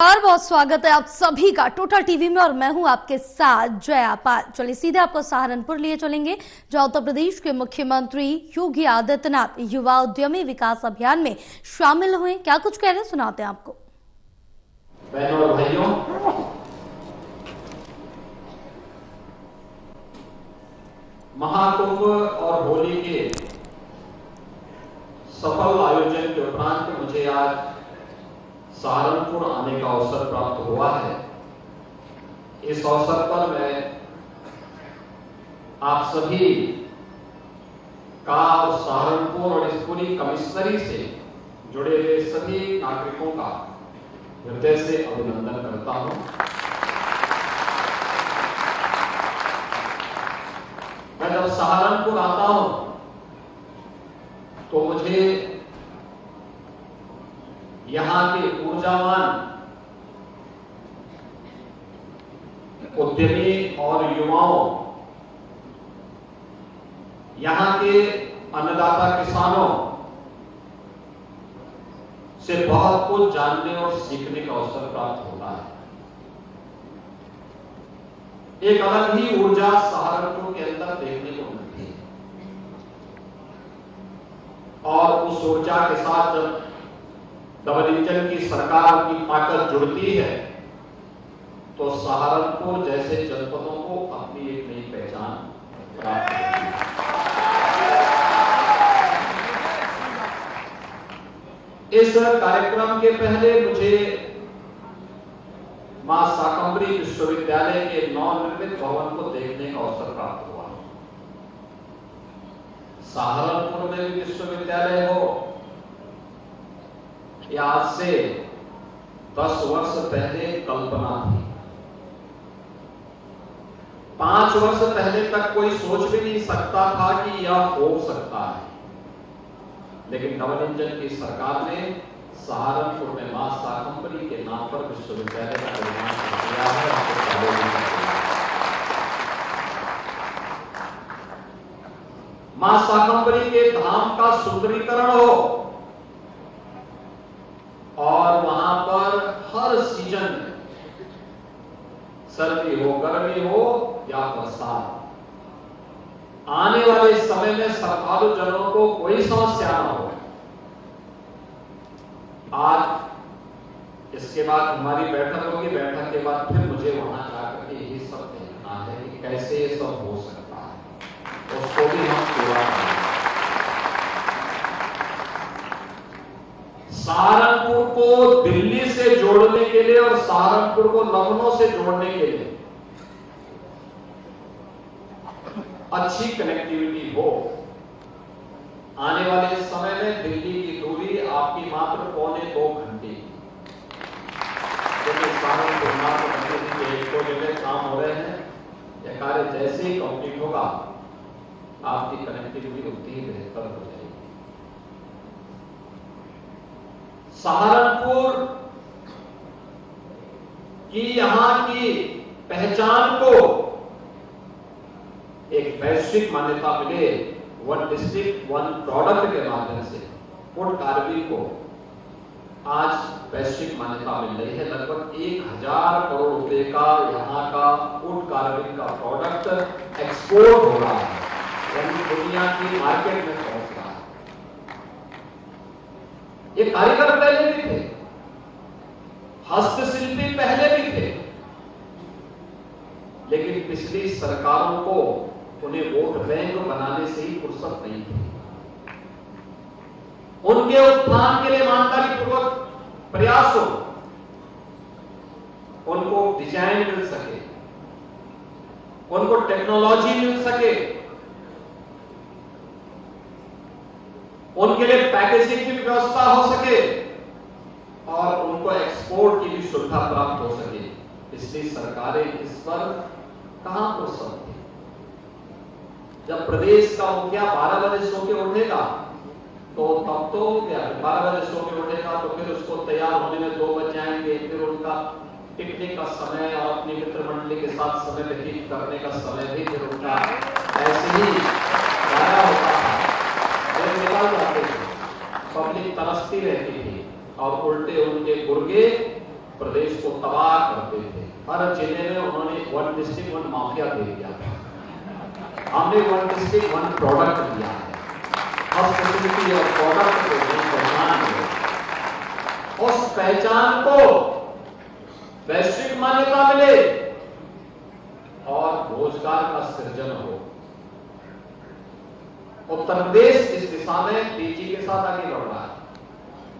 और बहुत स्वागत है आप सभी का टोटल टीवी में और मैं हूं आपके साथ जया पाल। चलिए सीधे आपको सहारनपुर लिए चलेंगे, जहां उत्तर प्रदेश के मुख्यमंत्री योगी आदित्यनाथ युवा उद्यमी विकास अभियान में शामिल हुए। क्या कुछ कह रहे हैं सुनाते हैं आपको। बहनों और भाइयों, महाकुंभ और होली के सफल आयोजन के उपरांत मुझे आज सहारनपुर आने का अवसर प्राप्त हुआ है। इस अवसर पर मैं आप सभी का और सहारनपुर और इस पूरी कमिश्नरी से जुड़े हुए सभी नागरिकों का हृदय से अभिनंदन करता हूं। मैं जब सहारनपुर आता हूं तो मुझे यहां के ऊर्जावान उद्यमी और युवाओं, यहां के अन्नदाता किसानों से बहुत कुछ जानने और सीखने का अवसर प्राप्त होता है। एक अलग ही ऊर्जा सहारनपुर के अंदर देखने को मिलती है और उस ऊर्जा के साथ जब डबल इंजन की सरकार की ताकत जुड़ती है तो सहारनपुर जैसे जनपदों को अपनी एक नई पहचान प्राप्त होती है। इस कार्यक्रम के पहले मुझे मां शाकंभरी विश्वविद्यालय के नवनिर्मित भवन को देखने का अवसर प्राप्त हुआ। सहारनपुर में भी विश्वविद्यालय हो, यह आज से 10 वर्ष पहले कल्पना थी। 5 वर्ष पहले तक कोई सोच भी नहीं सकता था कि यह हो सकता है, लेकिन डबल इंजन की सरकार ने सहारनपुर में मां शाकंभरी के नाम पर विश्वविद्यालय का निर्माण कर दिया है। मां शाकंभरी के धाम का सुंदरीकरण हो और वहां पर हर सीजन में, सर्दी हो गर्मी हो या बरसात, आने वाले समय में श्रद्धालु जनों को कोई समस्या न हो। आज इसके बाद हमारी बैठक होगी, बैठक के बाद फिर मुझे वहां जाकर के यही सब देखना है कि कैसे ये सब हो सकता है, उसको भी हम पूरा करें। सहारनपुर को दिल्ली से जोड़ने के लिए और सहारनपुर को लखनऊ से जोड़ने के लिए अच्छी कनेक्टिविटी हो। आने वाले समय में दिल्ली की दूरी आपकी मात्र 1.25 घंटे की, क्योंकि सहारनपुर मात्र एक दो जगह काम हो रहे हैं। यह कार्य जैसे ही कंप्लीट होगा आपकी कनेक्टिविटी उतनी ही बेहतर हो जाएगी। सहारनपुर की यहां की पहचान को एक वैश्विक मान्यता मिले, वन डिस्ट्रिक्ट वन प्रोडक्ट के माध्यम से फूड कार्बिंग को आज वैश्विक मान्यता मिल रही है। लगभग 1000 करोड़ रुपए का यहां का फूड कार्बिंग का प्रोडक्ट एक्सपोर्ट हो रहा है, यानी दुनिया की मार्केट में पहुंच रहा है। ये कारीगर पहले भी थे, हस्तशिल्पी पहले भी थे, लेकिन पिछली सरकारों को उन्हें वोट बैंक बनाने से ही फुर्सत नहीं थी। उनके उत्थान के लिए ईमानदारी पूर्वक प्रयास हो, उनको डिजाइन मिल सके, उनको टेक्नोलॉजी मिल सके, उनके लिए पैकेजिंग की व्यवस्था हो सके और उनको एक्सपोर्ट की भी सुविधा प्राप्त हो सके। इसलिए सरकारें इस पर कहां फुर्सत थी। जब प्रदेश का मुखिया 12 बजे सो के उठेगा तो तब तो 12 बजे सो के उठेगा तो फिर उसको तैयार होने में 2 बज जाएंगे, फिर उनका पिकनिक का समय और अपनी मित्र मंडली के साथ समय व्यतीत करने का समय भी फिर उनका ऐसे ही गाया होता था। निकल जाते थे, पब्लिक तरसती रहती थी और उल्टे उनके गुर्गे प्रदेश को तबाह करते थे। हर जिले में उन्होंने 1 डिस्ट्रिक्ट 1 माफिया दे दिया था। हमने 1 डिस्ट्रिक्ट 1 प्रोडक्ट दिया है। हर फैसिलिटी और प्रोडक्ट को पहचान मिले, उस पहचान को वैश्विक मान्यता मिले और रोजगार का सृजन हो। उत्तर प्रदेश इस दिशा में तेजी के साथ आगे बढ़ रहा है।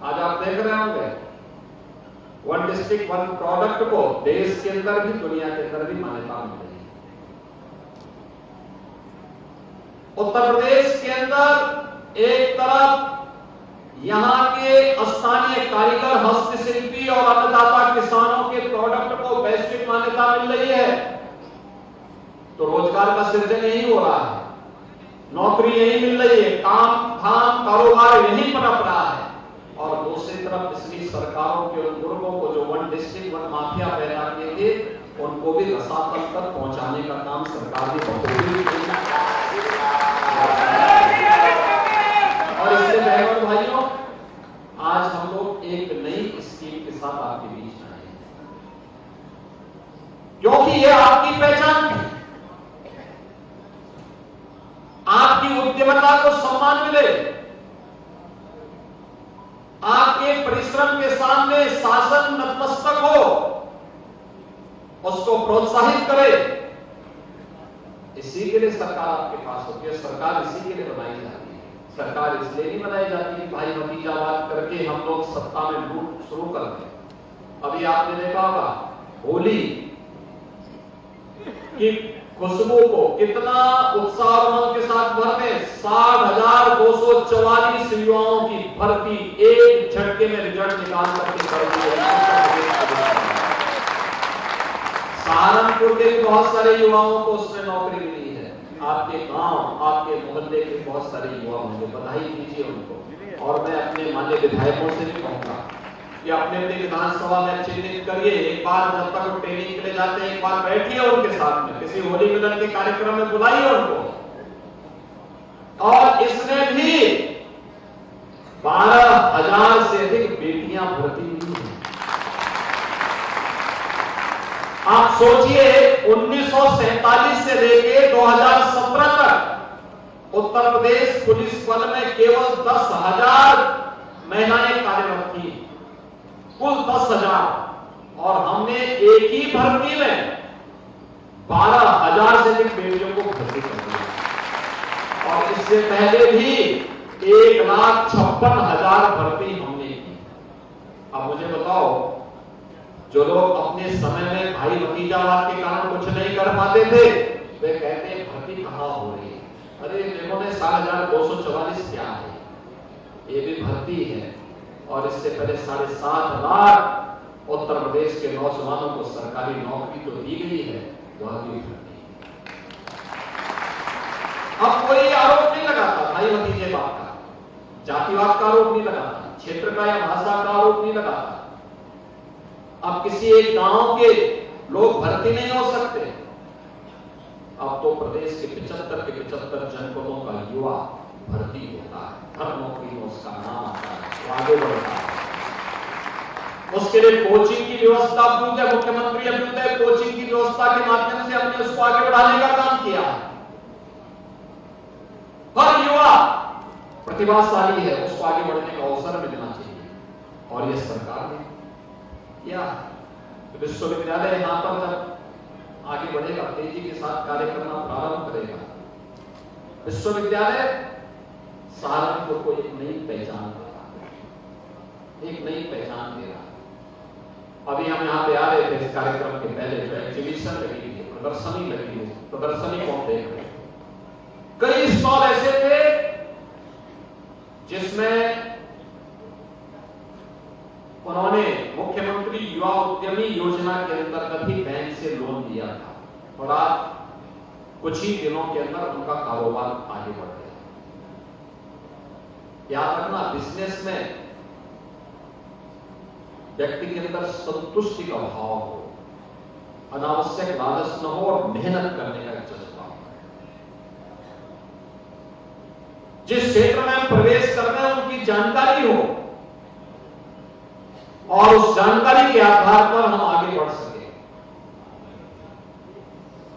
आज आप देख रहे होंगे 1 डिस्ट्रिक्ट 1 प्रोडक्ट को देश के अंदर भी दुनिया के अंदर भी मान्यता मिल रही है। उत्तर प्रदेश के अंदर एक तरफ यहां के स्थानीय कारीगर, हस्तशिल्पी और अन्नदाता किसानों के प्रोडक्ट को वैश्विक मान्यता मिल रही है, तो रोजगार का सृजन यही हो रहा है, नौकरी यही मिल रही है, काम धाम कारोबार यही पनप रहा है। और दूसरी तरफ पिछली सरकारों के उन गुर्गों को जो 1 डिस्ट्रिक्ट 1 माफिया पैदा किए थे, उनको भी रसातल तक पहुंचाने का काम सरकार ने बखूबी किया। और इसलिए बहनों भाइयों, आज हम लोग एक नई स्कीम के साथ आपके बीच आए हैं, क्योंकि यह आपकी पहचान थी। आपकी उद्यमता को सम्मान मिले, आपके परिश्रम के सामने शासन नतमस्तक हो, उसको प्रोत्साहित करे। इसी के लिए सरकार आपके पास होती है। सरकार इसी के लिए बनाई जाती है। सरकार इसलिए नहीं बनाई जाती कि भाई भतीजावाद करके हम लोग सत्ता में लूट शुरू कर दें। अभी आपने देखा होगा होली की खुशबू को कितना उत्साह और उमंग के साथ भरते। 60,244 युवाओं की भर्ती एक झटके में रिजल्ट निकाल करके कर दी है। सहारनपुर के बहुत सारे युवाओं को उसमें नौकरी मिली है। आपके गांव, आपके मोहल्ले के बहुत सारे युवा होंगे, बधाई दीजिए उनको। और मैं अपने मान्य विधायकों से भी कहूंगा कि अपने अपने विधानसभा में चिन्हित करिए, एक बार जब तक वो ट्रेनिंग के लिए जाते हैं, एक बार बैठिए उनके साथ में, किसी होली मिलन के कार्यक्रम में बुलाइए उनको। और इसमें भी 12,000 से अधिक बेटियां भर्ती हुई हैं। आप सोचिए 1947 से लेकर 2017 तक उत्तर प्रदेश पुलिस बल में केवल 10,000 महिलाएं कार्यरत थी, कुल 10,000। और हमने एक ही भर्ती में 12,000 से अधिक बेटियों को भर्ती कर दिया। और इससे पहले भी 1,56,000 भर्ती हमने की। अब मुझे बताओ, जो लोग अपने समय में भाई भतीजावाद के कारण कुछ नहीं कर पाते थे, वे कहते हैं भर्ती कहां हो रही है। अरे देखो ने 7,244 क्या है, ये भी भर्ती है। और इससे पहले 7.5 लाख उत्तर प्रदेश के नौजवानों को सरकारी नौकरी तो दी गई है, वह भी भर्ती। अब कोई आरोप नहीं लगाता भाई भतीजेवाद का, जातिवाद का आरोप नहीं लगाता, क्षेत्र का या भाषा का आरोप नहीं लगाता। अब किसी एक गांव के लोग भर्ती नहीं हो सकते। अब तो प्रदेश के 75 जनपदों का युवा भर्ती होता है, हर नौकरी में उसका नाम आता है, वो आगे बढ़ता है। उसके लिए कोचिंग की व्यवस्था अद्भुत है। मुख्यमंत्री अभ्युदय कोचिंग की व्यवस्था के माध्यम से हमने उसको आगे बढ़ाने का काम किया। हर युवा प्रतिभाशाली है, उसको आगे बढ़ने का अवसर मिलना चाहिए। और यह सरकार ने किया। विश्वविद्यालय यहां पर जब आगे बढ़ेगा, तेजी के साथ कार्य करना प्रारंभ करेगा, विश्वविद्यालय सहारनपुर को एक नई पहचान दे रहा, एक नई पहचान दे रहा। अभी हम यहां पे आ रहे थे, इस कार्यक्रम के पहले जो एग्जीबिशन लगी थी, प्रदर्शनी लगी थी, प्रदर्शनी को देख रहे थे। कई स्टॉल ऐसे थे जिसमें उन्होंने मुख्यमंत्री युवा उद्यमी योजना के अंतर्गत ही बैंक से लोन लिया था, और आज कुछ ही दिनों के अंदर उनका कारोबार आगे बढ़ गया। याद रखना, बिजनेस में व्यक्ति के अंदर संतुष्टि का भाव हो, अनावश्यक लालच न हो और मेहनत करने का जज्बा हो। जिस क्षेत्र में हम प्रवेश कर रहे हैं उनकी जानकारी हो, और उस जानकारी के आधार पर हम आगे बढ़ सके,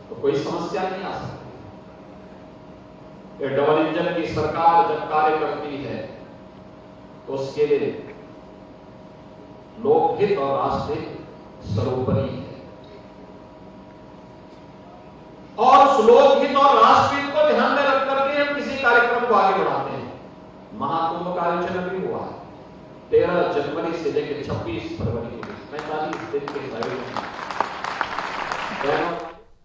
तो कोई समस्या नहीं आ सकती। ये डबल इंजन की सरकार जब कार्य करती है तो उसके लिए लोकहित और राष्ट्रहित सर्वोपरि है, और उस लोकहित और राष्ट्रहित को ध्यान में रख करके हम किसी कार्यक्रम को आगे बढ़ाते हैं। महाकुंभ का आयोजन भी हुआ है 13 जनवरी से लेकर 26 फरवरी के बीच 45 दिन के आयोजन।